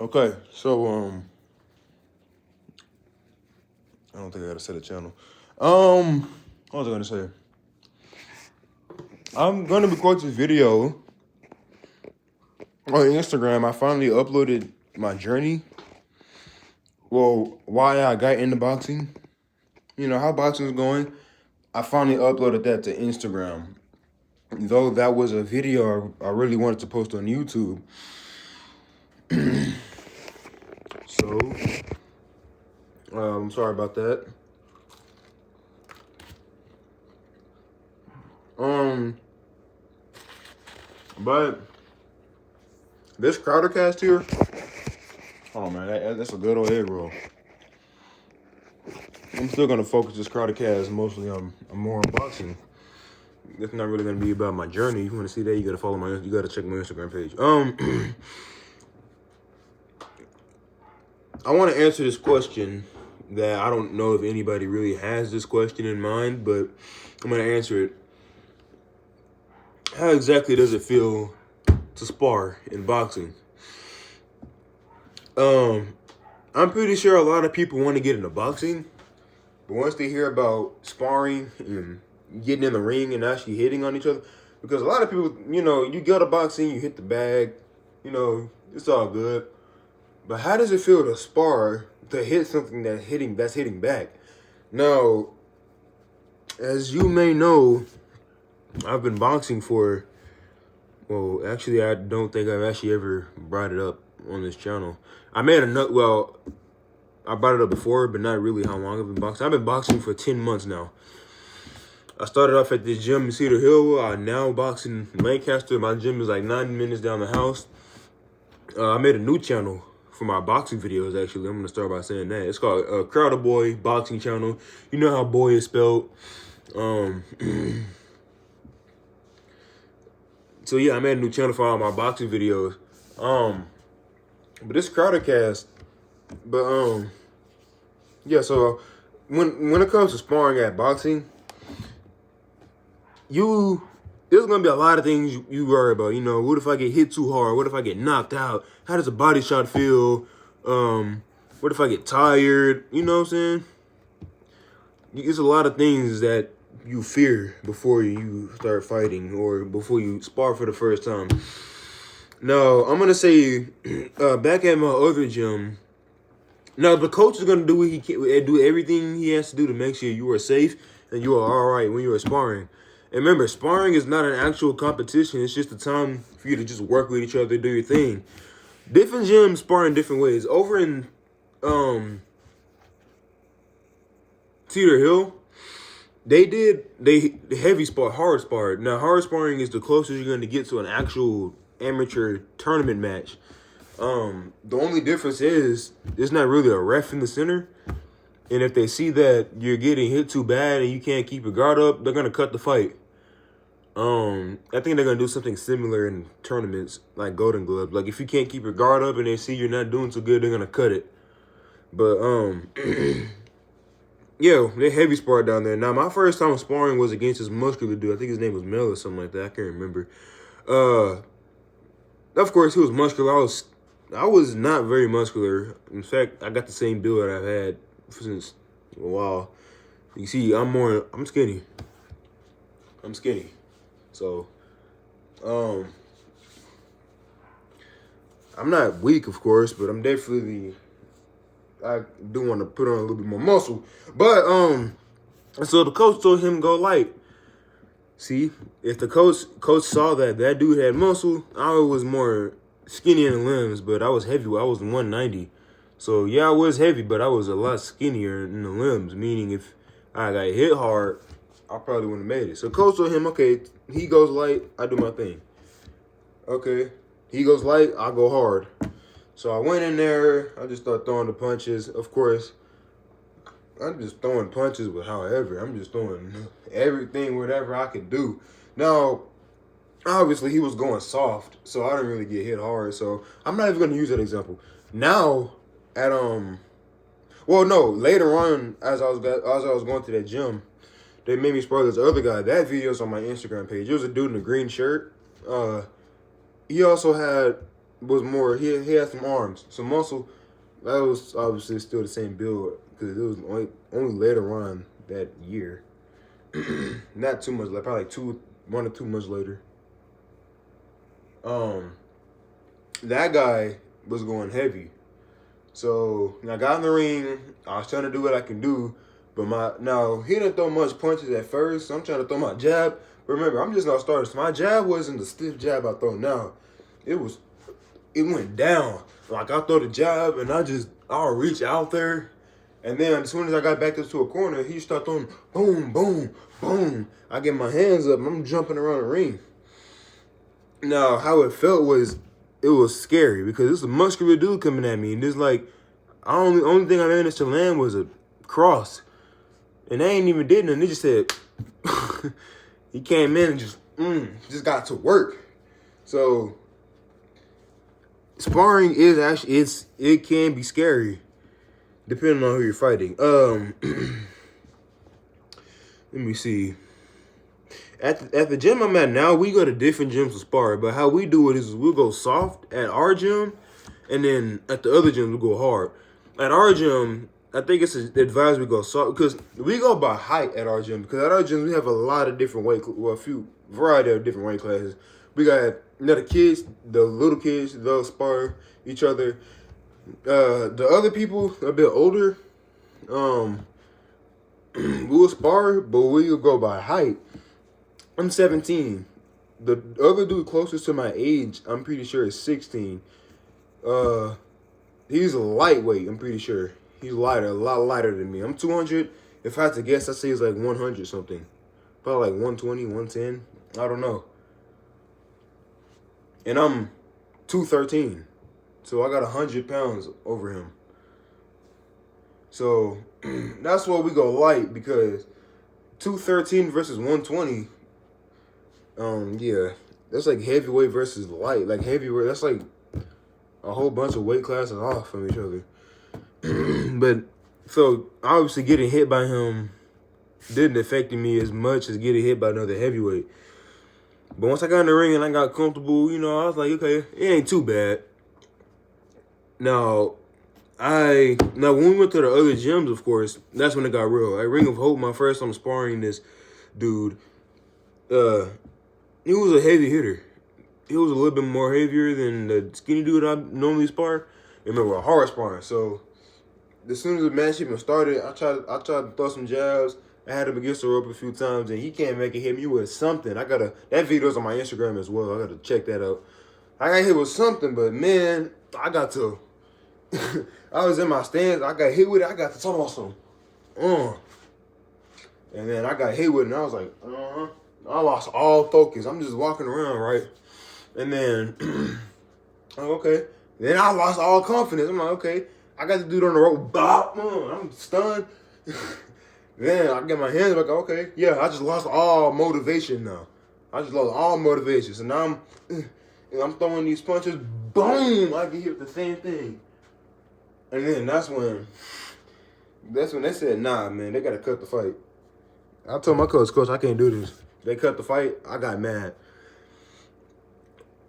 Okay, so I don't think I gotta set a channel. What was I gonna say? I'm gonna record this video on Instagram. I finally uploaded my journey. Well, why I got into boxing. You know how boxing is going. I finally uploaded that to Instagram. Though that was a video I really wanted to post on YouTube. So, I'm sorry about that. But this Crowdercast here, oh man, that's a good old egg roll. I'm still gonna focus this Crowdercast mostly on more on boxing. It's not really gonna be about my journey. If you want to see that, you gotta follow you gotta check my Instagram page. I want to answer this question that I don't know if anybody really has this question in mind, but I'm gonna answer it. How exactly does it feel to spar in boxing? I'm pretty sure a lot of people want to get into boxing, but once they hear about sparring and getting in the ring and actually hitting on each other, because a lot of people, you go to boxing, you hit the bag, it's all good. But how does it feel to spar, to hit something that's hitting back? Now, as you may know, I've been boxing for, well, actually, I don't think I've actually ever brought it up on this channel. I brought it up before, but not really how long I've been boxing. I've been boxing for 10 months now. I started off at this gym in Cedar Hill. I now box in Lancaster. My gym is like 9 minutes down the house. I made a new channel for my boxing videos, actually. I'm going to start by saying that. It's called Crowder Boy Boxing Channel. You know how boy is spelled. So, yeah, I made a new channel for all my boxing videos. But this Crowdercast, yeah, so when it comes to sparring at boxing, there's gonna be a lot of things you worry about. What if I get hit too hard? What if I get knocked out? How does a body shot feel? What if I get tired? You know what I'm saying? There's a lot of things that you fear before you start fighting or before you spar for the first time. Now, I'm gonna say, back at my other gym. Now, the coach is gonna do what he can, do everything he has to do to make sure you are safe and you are all right when you are sparring. And remember, sparring is not an actual competition. It's just a time for you to just work with each other, do your thing. Different gyms spar in different ways. Over in Cedar Hill, they heavy spar, hard spar. Now, hard sparring is the closest you're going to get to an actual amateur tournament match. The only difference is there's not really a ref in the center. And if they see that you're getting hit too bad and you can't keep your guard up, they're going to cut the fight. I think they're going to do something similar in tournaments, like Golden Gloves. Like, if you can't keep your guard up and they see you're not doing so good, they're going to cut it. But, yeah, they heavy spar down there. Now, my first time sparring was against this muscular dude. I think his name was Mel or something like that. I can't remember. Of course, he was muscular. I was not very muscular. In fact, I got the same build that I've had since a while. You see, I'm skinny. I'm skinny. So, I'm not weak, of course, but I'm definitely, I do want to put on a little bit more muscle. But, so the coach told him go light. See, if the coach saw that dude had muscle, I was more skinny in the limbs, but I was heavy. I was 190. So, yeah, I was heavy, but I was a lot skinnier in the limbs, meaning if I got hit hard, I probably wouldn't have made it. So, coach told him, okay, he goes light, I do my thing. Okay, he goes light, I go hard. So, I went in there, I just started throwing the punches. Of course, I'm just throwing punches, but however, I'm just throwing everything, whatever I could do. Now, obviously, he was going soft, so I didn't really get hit hard. So, I'm not even going to use that example. Now, later on, as I was going to that gym, they made me spar this other guy. That video's on my Instagram page. It was a dude in a green shirt. He also had was more. He had some arms, some muscle. That was obviously still the same build because it was only later on that year. Not too much, like probably like 1 or 2 months later. That guy was going heavy. So I got in the ring. I was trying to do what I can do, but he didn't throw much punches at first. So I'm trying to throw my jab. But remember, I'm just not starting. So my jab wasn't the stiff jab I throw now. It went down. Like I throw the jab and I'll reach out there, and then as soon as I got back into a corner, he started throwing boom, boom, boom. I get my hands up and I'm jumping around the ring. Now how it felt was it was scary because it's a muscular dude coming at me, and it's like only thing I managed to land was a cross, and they ain't even did nothing. They just said he came in and just got to work. So sparring is actually it can be scary depending on who you're fighting. Let me see. At the gym I'm at now, we go to different gyms to spar, but how we do it is we'll go soft at our gym, and then at the other gyms we'll go hard. At our gym, I think it's advised we go soft because we go by height at our gym. Because at our gym we have a lot of different a few variety of different weight classes. We got the kids, the little kids, they'll spar each other. The other people a bit older, we'll spar, but we'll go by height. I'm 17. The other dude closest to my age, I'm pretty sure, is 16. He's a lightweight, I'm pretty sure. He's lighter, a lot lighter than me. I'm 200. If I had to guess, I'd say he's like 100 something. Probably like 120, 110. I don't know. And I'm 213. So I got 100 pounds over him. So that's why we go light, because 213 versus 120. Yeah, that's like heavyweight versus light. Like heavyweight, that's like a whole bunch of weight classes off from each other. But so obviously getting hit by him didn't affect me as much as getting hit by another heavyweight. But once I got in the ring and I got comfortable, I was like, okay, it ain't too bad. Now when we went to the other gyms, of course, that's when it got real. At Ring of Hope, my first time sparring this dude, he was a heavy hitter. He was a little bit more heavier than the skinny dude I normally spar. Remember, we're hard sparring. So as soon as the match even started, I tried to throw some jabs. I had him against the rope a few times, and he can't make it hit me with something. That video's on my Instagram as well. I gotta check that out. I got hit with something, but man, I got to. I was in my stance. I got hit with it. I got to talk about some. And then I got hit with it, and I was like, I lost all focus. I'm just walking around, right? And then, okay. Then I lost all confidence. I'm like, okay. I got the dude on the rope. Bop, I'm stunned. Then I get my hands back. Okay, yeah, I just lost all motivation now. I just lost all motivation. So now I'm throwing these punches. Boom! I get hit with the same thing. And then that's when they said, nah, man, they got to cut the fight. I told my coach, I can't do this. They cut the fight. I got mad.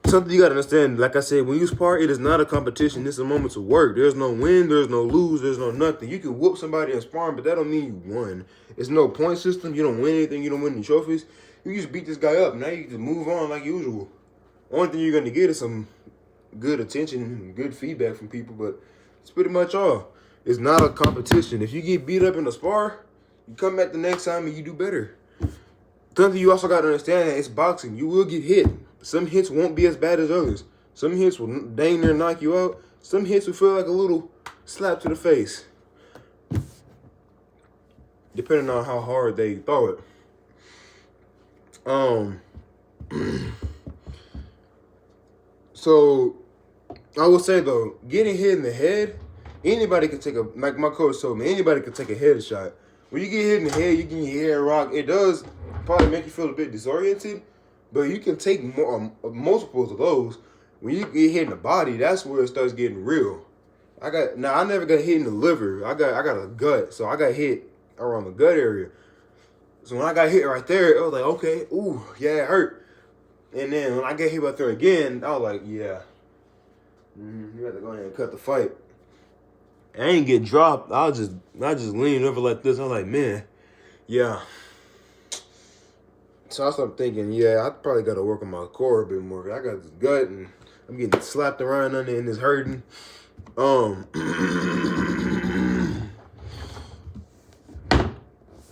Something you got to understand, like I said, when you spar, it is not a competition. It's a moment to work. There's no win. There's no lose. There's no nothing. You can whoop somebody in sparring, but that don't mean you won. It's no point system. You don't win anything. You don't win any trophies. You just beat this guy up. Now you can move on like usual. Only thing you're going to get is some good attention and good feedback from people, but it's pretty much all. It's not a competition. If you get beat up in a spar, you come back the next time and you do better. Something you also got to understand that it's boxing. You will get hit. Some hits won't be as bad as others. Some hits will dang near knock you out. Some hits will feel like a little slap to the face, depending on how hard they throw it. So I will say though, getting hit in the head, anybody can take like my coach told me, anybody can take a head shot. When you get hit in the head, you get your head rocked. It does probably make you feel a bit disoriented, but you can take multiples of those. When you get hit in the body, that's where it starts getting real. I never got hit in the liver. I got a gut, so I got hit around the gut area. So when I got hit right there, it was like, okay, ooh, yeah, it hurt. And then when I got hit right there again, I was like, yeah. You have to go ahead and cut the fight. I ain't get dropped. I just leaned over like this. I was like, man, yeah. So I started thinking, yeah, I probably got to work on my core a bit more. I got this gut and I'm getting slapped around under and it's hurting.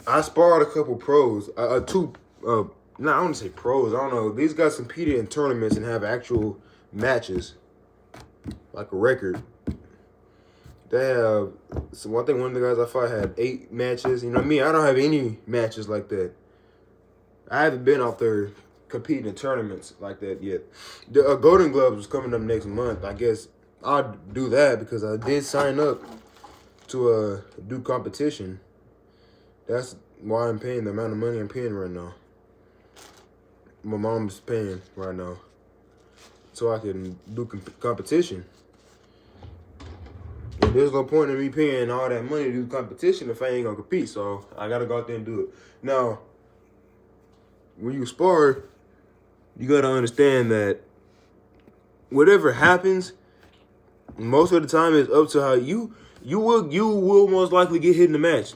I sparred a couple pros. I don't want to say pros. I don't know. These guys competed in tournaments and have actual matches, like a record. They have. So I think one of the guys I fought had 8 matches. You know what I mean? I don't have any matches like that. I haven't been out there competing in tournaments like that yet. The Golden Gloves was coming up next month. I guess I'll do that because I did sign up to do competition. That's why I'm paying the amount of money I'm paying right now. My mom's paying right now so I can do competition. And there's no point in me paying all that money to do competition if I ain't gonna compete. So I gotta go out there and do it. Now, when you spar, you gotta understand that whatever happens, most of the time it's up to how you will most likely get hit in the match.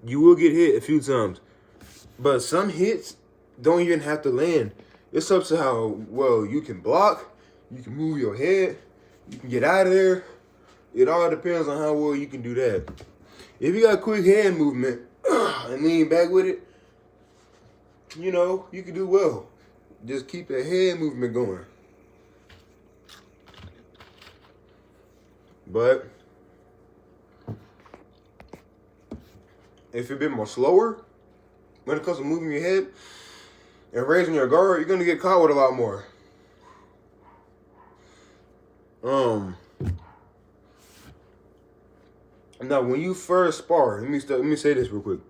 You will get hit a few times. But some hits don't even have to land. It's up to how well you can block, you can move your head, you can get out of there. It all depends on how well you can do that. If you got quick hand movement and lean back with it, you know, you can do well. Just keep the head movement going. But if you're a bit more slower when it comes to moving your head and raising your guard, you're gonna get caught with a lot more. Now when you first spar, let me say this real quick.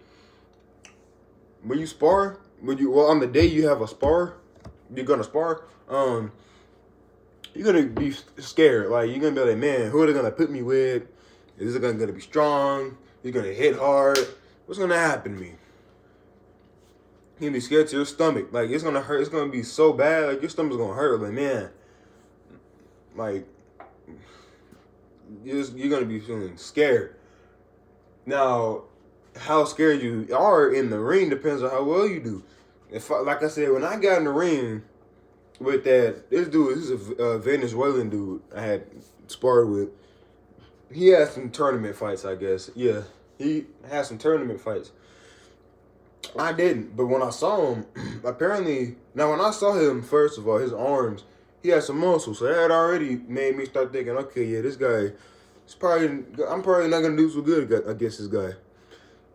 When you spar, on the day you have a spar, you're gonna spar, you're gonna be scared. Like you're gonna be like, man, who are they gonna put me with? Is it gonna be strong? You're gonna hit hard. What's gonna happen to me? You're gonna be scared to your stomach. Like it's gonna hurt. It's gonna be so bad. Like your stomach's gonna hurt. Like man, like you're gonna be feeling scared. Now, how scared you are in the ring depends on how well you do. Like I said, when I got in the ring with this is a Venezuelan dude I had sparred with. He had some tournament fights, I guess. Yeah, he had some tournament fights. I didn't, but when I saw him, apparently, now when I saw him, first of all, his arms, he had some muscle, so that had already made me start thinking, okay, yeah, this guy, I'm probably not gonna do so good against this guy.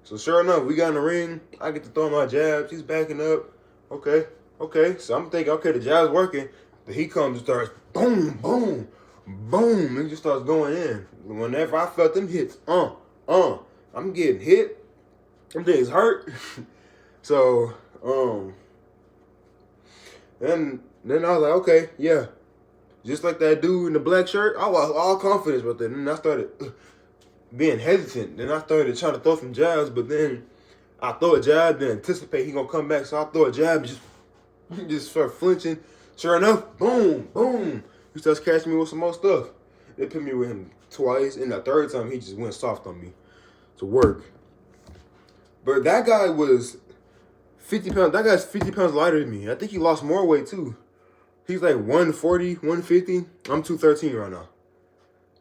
So sure enough, we got in the ring. I get to throw my jabs. He's backing up. Okay. So I'm thinking, okay, the jab's working. But he comes and starts boom, boom, boom, and just starts going in. Whenever I felt them hits, I'm getting hit. Them things hurt. So, then I was like, okay, yeah. Just like that dude in the black shirt, I was all confidence with it. And then I started being hesitant. Then I started trying to throw some jabs, but then I throw a jab, then anticipate he gonna come back. So I throw a jab and just start flinching. Sure enough, boom, boom. He starts catching me with some more stuff. They put me with him twice, and the third time he just went soft on me to work. But that guy was 50 pounds. That guy's 50 pounds lighter than me. I think he lost more weight too. He's like 140, 150. I'm 213 right now.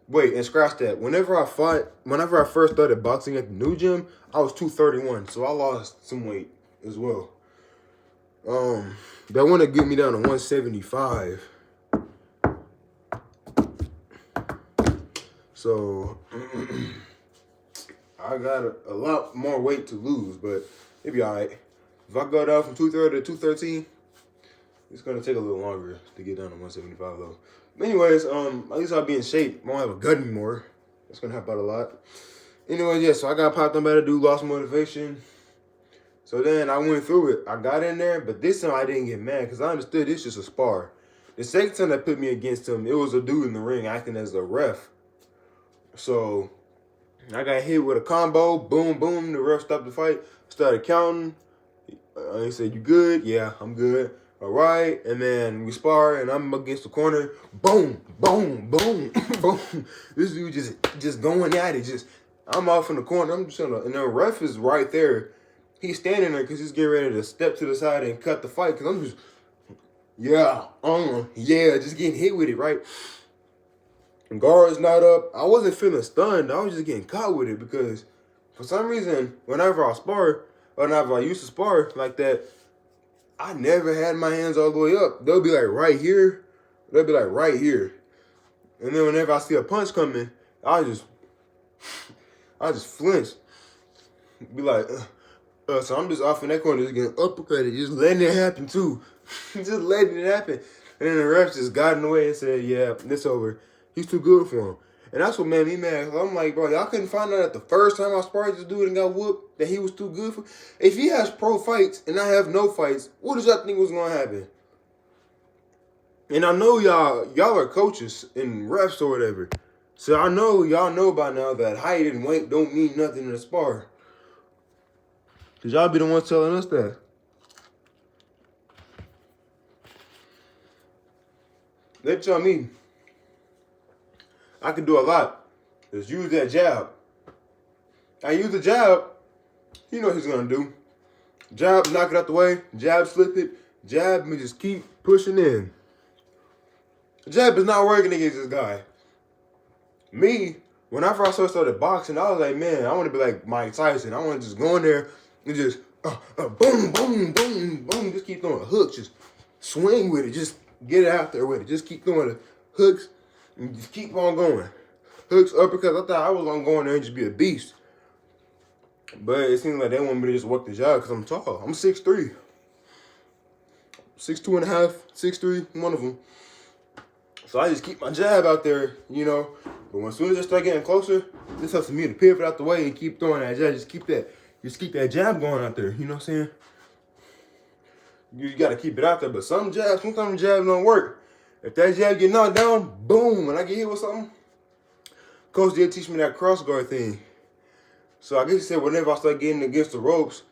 Wait, and scratch that. Whenever I first started boxing at the new gym, I was 231. So I lost some weight as well. They want to get me down to 175. So I got a lot more weight to lose, but it'll be all right. If I go down from 230 to 213, it's going to take a little longer to get down to 175 though. But anyways, at least I'll be in shape. I won't have a gut anymore. That's going to help out a lot. Anyways, yeah, so I got popped on by the dude, lost motivation. So then I went through it. I got in there, but this time I didn't get mad because I understood it's just a spar. The second time that put me against him, it was a dude in the ring acting as a ref. So I got hit with a combo, boom, boom. The ref stopped the fight, started counting. He said, "You good?" "Yeah, I'm good." All right, and then we spar, and I'm against the corner. Boom, boom, boom, boom. This dude just going at it. I'm off in the corner. I'm just and the ref is right there. He's standing there because he's getting ready to step to the side and cut the fight. Because I'm just, just getting hit with it, right? And guard's not up. I wasn't feeling stunned. I was just getting caught with it because for some reason, whenever I spar, or whenever I used to spar like that, I never had my hands all the way up. They'll be like right here. They'll be like right here. And then whenever I see a punch coming, I just flinch. Be like, so I'm just off in that corner, just getting uppercutted, just letting it happen too. Just letting it happen. And then the ref just got in the way and said, yeah, it's over. He's too good for him. And that's what made me mad. I'm like, bro, y'all couldn't find out that the first time I sparred this dude and got whooped that he was too good for. If he has pro fights and I have no fights, what does y'all think was gonna happen? And I know y'all are coaches and refs or whatever. So I know y'all know by now that height and weight don't mean nothing in a spar. Cause y'all be the ones telling us that. They tell me I can do a lot. Just use that jab. I use the jab. You know what he's gonna do. Jab, knock it out the way. Jab, slip it. Jab, me just keep pushing in. Jab is not working against this guy. Me, when I first started boxing, I was like, man, I want to be like Mike Tyson. I want to just go in there and just boom, boom, boom, boom. Just keep throwing hooks. Just swing with it. Just get it out there with it. Just keep throwing the hooks and just keep on going. Hooks, uppercuts. I thought I was going to go in there and just be a beast. But it seems like they want me to just work the job because I'm tall. I'm 6'3". 6'2" and a half, 6'3", one of them. So I just keep my jab out there, you know. But as soon as I start getting closer, this helps me to pivot out the way and keep throwing that jab. Just keep that jab going out there. You know what I'm saying? You got to keep it out there. But sometimes jabs don't work. If that jab get knocked down, boom, and I get hit with something. Coach did teach me that cross guard thing. So I guess he said whenever I start getting against the ropes,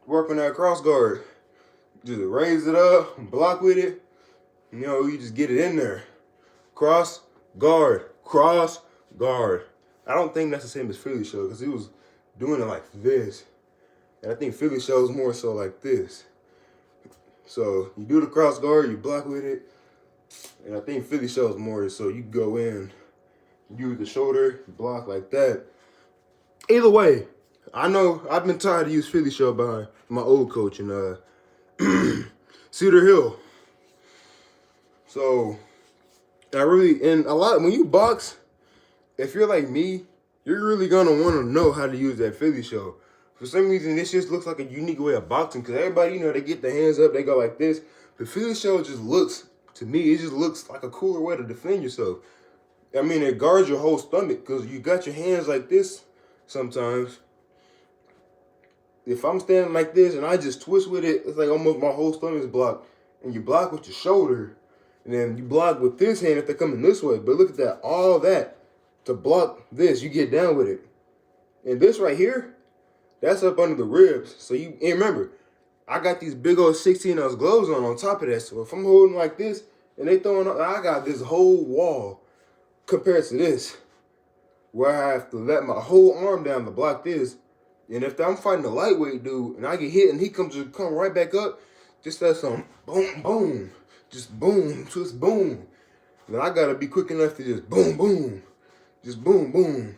work on that cross guard. Just raise it up, block with it. You know, you just get it in there. Cross guard. Cross guard. I don't think that's the same as Philly show because he was doing it like this. And I think Philly show is more so like this. So you do the cross guard, you block with it. And I think Philly show is more so you go in, use the shoulder, block like that. Either way, I know I've been tired to use Philly show by my old coach in Cedar Hill. So and a lot, when you box, if you're like me, you're really gonna want to know how to use that Philly show. For some reason, this just looks like a unique way of boxing because everybody, you know, they get their hands up, they go like this. The Philly show just looks, to me, it just looks like a cooler way to defend yourself. I mean, it guards your whole stomach because you got your hands like this sometimes. If I'm standing like this and I just twist with it, it's like almost my whole stomach's blocked. And you block with your shoulder. And then you block with this hand if they're coming this way. But look at that. All that to block this. You get down with it. And this right here, that's up under the ribs. So and remember, I got these big old 16-ounce gloves on top of that. So if I'm holding like this and they throwing up, I got this whole wall compared to this. Where I have to let my whole arm down to block this. And if I'm fighting a lightweight dude and I get hit and he come right back up, just that some boom, boom. Just boom, just boom. Then I gotta be quick enough to just boom, boom. Just boom, boom.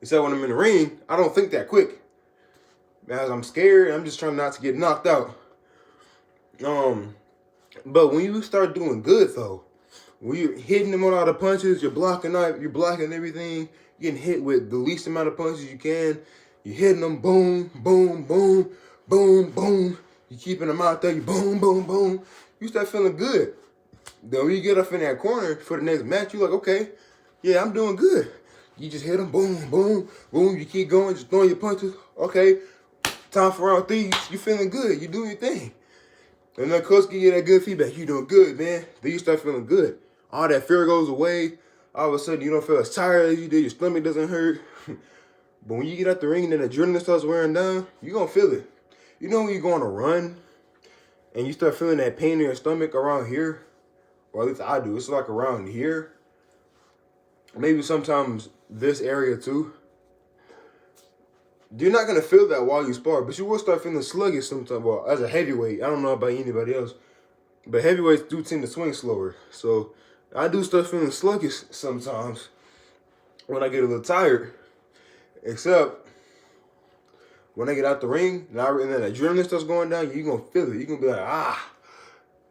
Except when I'm in the ring, I don't think that quick. As I'm scared, I'm just trying not to get knocked out. But when you start doing good though, when you're hitting them on all the punches, you're blocking everything, you're getting hit with the least amount of punches you can. You're hitting them boom, boom, boom, boom, boom. You're keeping them out there, you boom, boom, boom. You start feeling good. Then when you get up in that corner for the next match, you're like, okay, yeah, I'm doing good. You just hit them, boom, boom, boom. You keep going, just throwing your punches. Okay, time for round 3. You feeling good. You doing your thing. And then coach give you that good feedback. You doing good, man. Then you start feeling good. All that fear goes away. All of a sudden, you don't feel as tired as you did. Your stomach doesn't hurt. But when you get out the ring and then the adrenaline starts wearing down, you're going to feel it. You know when you're going to run and you start feeling that pain in your stomach around here, or at least I do, it's like around here, maybe sometimes this area too, you're not going to feel that while you spar, but you will start feeling sluggish sometimes. Well, as a heavyweight, I don't know about anybody else, but heavyweights do tend to swing slower. So I do start feeling sluggish sometimes when I get a little tired, except when I get out the ring and then adrenaline starts going down, you're going to feel it. You're going to be like, ah,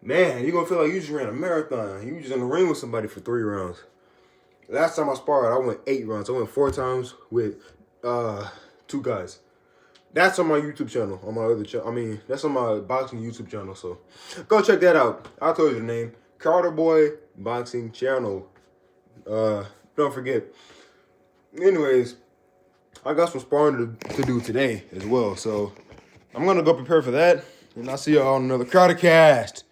man, you're going to feel like you just ran a marathon. You was just in the ring with somebody for 3 rounds. Last time I sparred, I went 8 rounds. I went 4 times with 2 guys. That's on my YouTube channel, on my other channel. I mean, that's on my boxing YouTube channel, so go check that out. I told you the name. Crowder Boy Boxing Channel. Don't forget. Anyways, I got some sparring to do today as well, so I'm going to go prepare for that, and I'll see y'all on another Crowdercast.